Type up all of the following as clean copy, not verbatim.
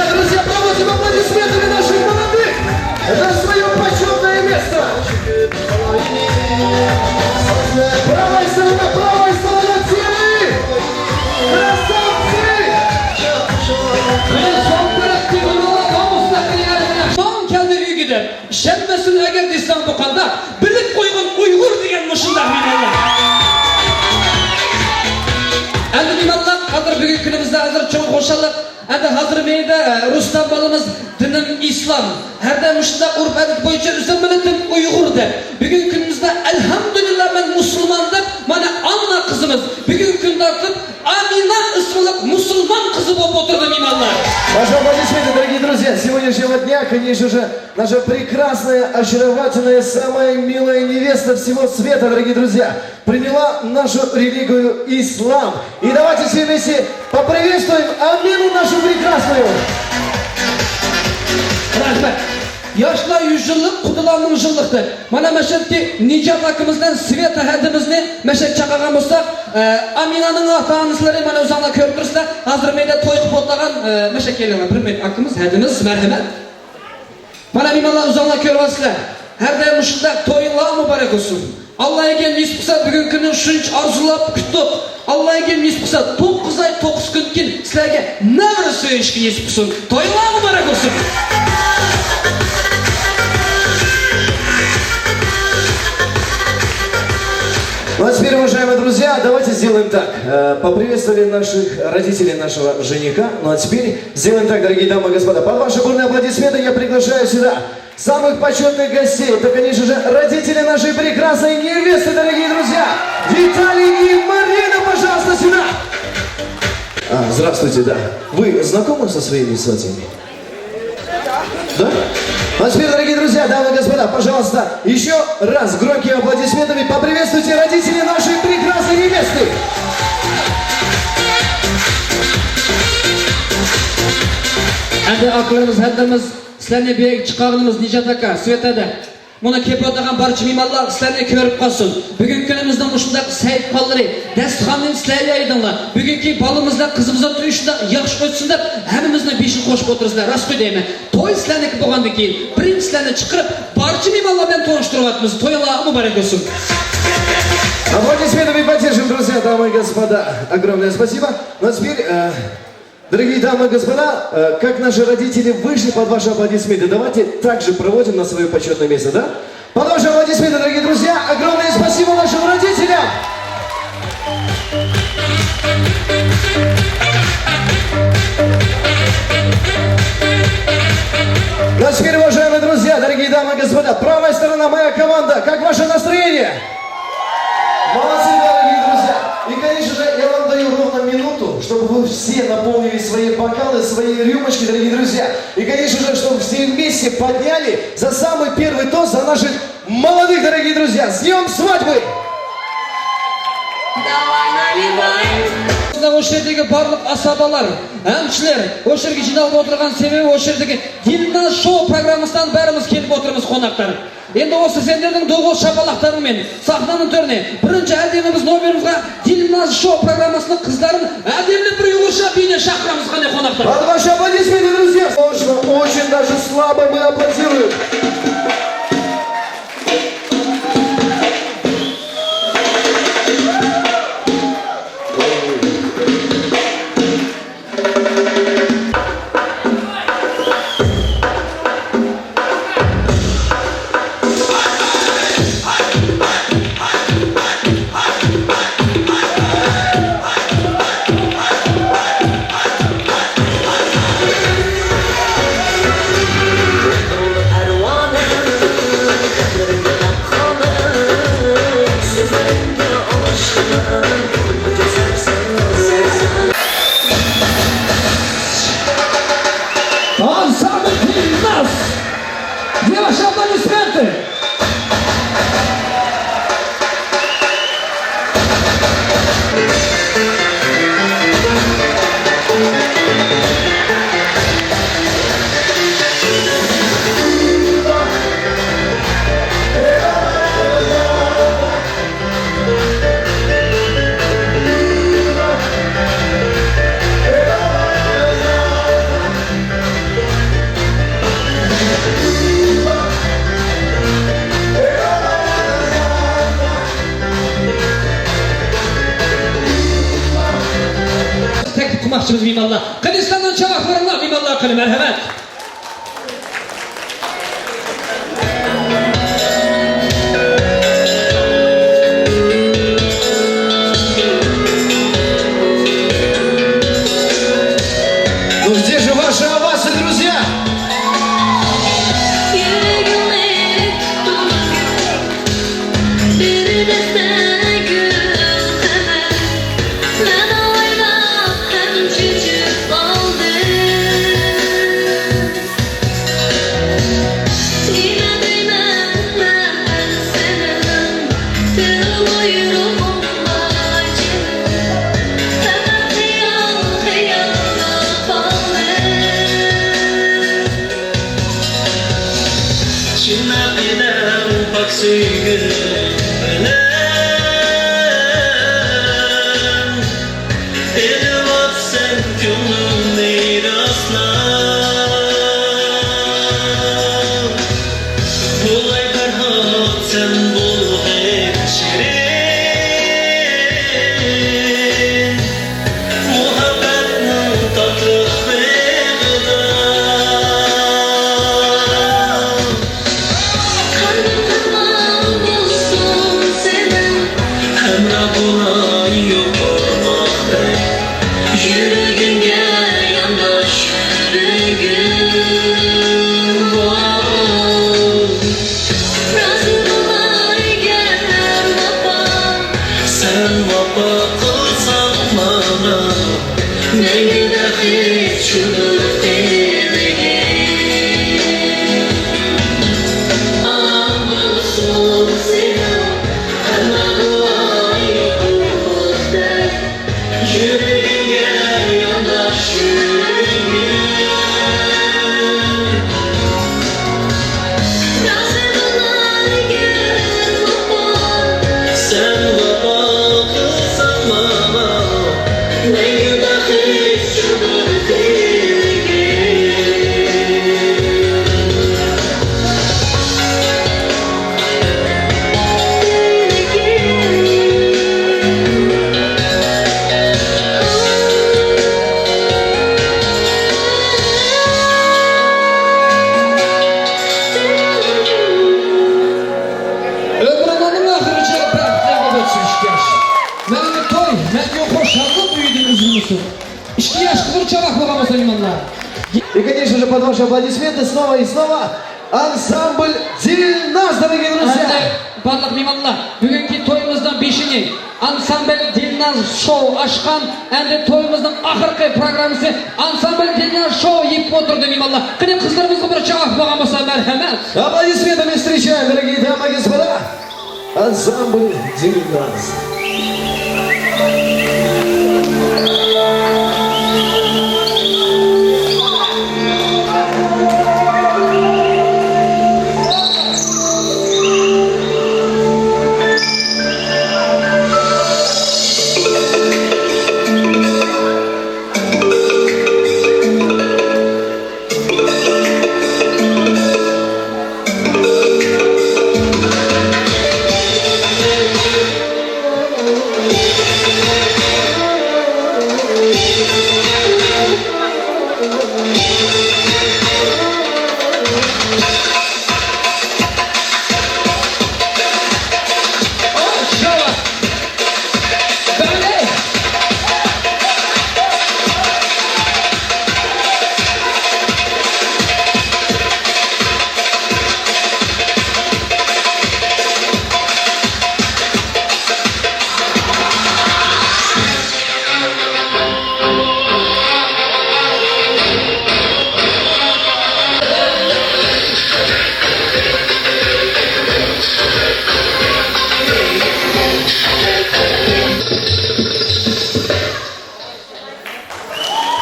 Друзья, проводим аплодисментами наших молодых на свое почетное место. Правая сторона темы! Красавцы! Son bıraktığımın kamusuna kıyarına son kendini gider. Şenmesin eğer İslam bu kanda bilip koygun Uygur diyen mışınlar minallah. Endi minallah hazır bugün günümüzde hazır çok hoşallık. Endi hazır meyde Ruslan balımız dinin İslam. Her de mışında urf edip boyunca üzermeledim Uygur der. Bugün günümüzde elhamdülillah ben Müslümandım. Bana Anna kızımız bugün günde artık Amina ısmılık Müslüman kızı bu oturdum imanlar. Ваши аплодисменты, дорогие друзья, с сегодняшнего дня, конечно же, наша прекрасная, очаровательная, самая милая невеста всего света, дорогие друзья, приняла нашу религию ислам. И давайте все вместе поприветствуем Амину нашу прекрасную. Rahmet. Yaşlar 100 yıllık, kudular 1000 yıllıktır. Bana meşetti Nicat hakkımızdan Sveta hedimizni meşet çakagan olsak Amina'nın ata-anısları bana uzanla körpürüsler hazır meyde toy kıpotlagan meşet geliyorlar. Bir meyde hakkımız hedimiz merhamet. Bana Amina'la uzanla körpürüsler. Her daim ışıkta toyunlar mübarek olsun. Allah'a egen nispısa bugün günün şunç arzulap küttük. Allah'a egen nispısa 9 ay 9 gün kin sizlerge ne bir söyleşki nispısun. Toyunlar mübarek olsun. Ну а теперь, уважаемые друзья, давайте сделаем так. Поприветствовали наших родителей нашего жениха. Ну а теперь сделаем так, дорогие дамы и господа. Под ваши бурные аплодисменты я приглашаю сюда самых почетных гостей. Это, конечно же, родители нашей прекрасной невесты, дорогие друзья. Виталий и Марина, пожалуйста, сюда. Здравствуйте, да. Вы знакомы со своими сватьями? Да? А теперь, дорогие друзья, дамы и господа, пожалуйста, еще раз громкими аплодисментами поприветствуйте родителей нашей прекрасной невесты. Endi aklımız, haddimiz, sizlerine bir çıkarınımız Nicat Aka, Sveta'da. Bunu kep otagan barcha mimallar sizlarni ko'rib qolsin. Bugungi kunimizda mushunda sayt qolları, dasturxonni sizlarga aydinglar. Bugungi balimizda qizimizning to'yi shunda yaxshi o'tsin deb hammamizni beshini qo'shib o'tirsizlar. Rost deyman. To'y sizlarniki bo'lgandan keyin birinchi sizlarni chiqarib barcha mimallar bilan tanishtiryapmiz. To'ylar muborak bo'lsin. Аплодисментами поддержим, друзья, дамы и господа. Огромное спасибо. Ну а теперь, дорогие дамы и господа, как наши родители вышли под ваши аплодисменты, давайте также проводим на свое почетное место, да? Под ваши аплодисменты, дорогие друзья, огромное спасибо нашим родителям! Ну а теперь, уважаемые друзья, дорогие дамы и господа, правая сторона, моя команда, как ваше настроение? Молодцы, дорогие друзья! И, конечно же, я вам даю ровно минуту, чтобы вы все наполнили свои бокалы, свои рюмочки, дорогие друзья. И, конечно же, чтобы все вместе подняли за самый первый тост за наших молодых, дорогие друзья. С днем свадьбы! Давай наливай. O'sha yerdagi barliq asabalar, hamchilar, o'sha yerga jinob o'tirgan sebebi o'sha yerdagi Dilnaz show programmasidan barimiz kelib o'tiramiz qonaqlar. Endi o'sha senlarning do'g'il shapaloqlaringmen sahnaning to'rini birinchi ademimiz nomerimizga Dilnaz show programmasining qizlarini ademli bir uyg'urcha bino chaqiramiz qanday qonaqlar. Под ваши аплодисменты, друзья! Очень даже слабо мы аплодируем. koymakçımız mimallah. Kılıçlardan çabaklarına mimallah kılı merhamet. Ну где же ваши овации, друзья? И, конечно же, под ваши аплодисменты снова и снова ансамбль Дильназ, дорогие друзья! Барлық меймандар, бүгінгі тойымыздың бешіне ансамбль Дильназ шоу ашқан, әнді тойымыздың ақырқы программасы ансамбль Дильназ шоу еп отырды меймандар. Қане қыздарымызға бір чағақ болған болса мәрхәмет. Аплодисментами встречаем, дорогие дамы и господа, ансамбль Дильназ.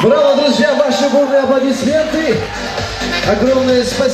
Браво, друзья, ваши бурные аплодисменты. Огромное спасибо.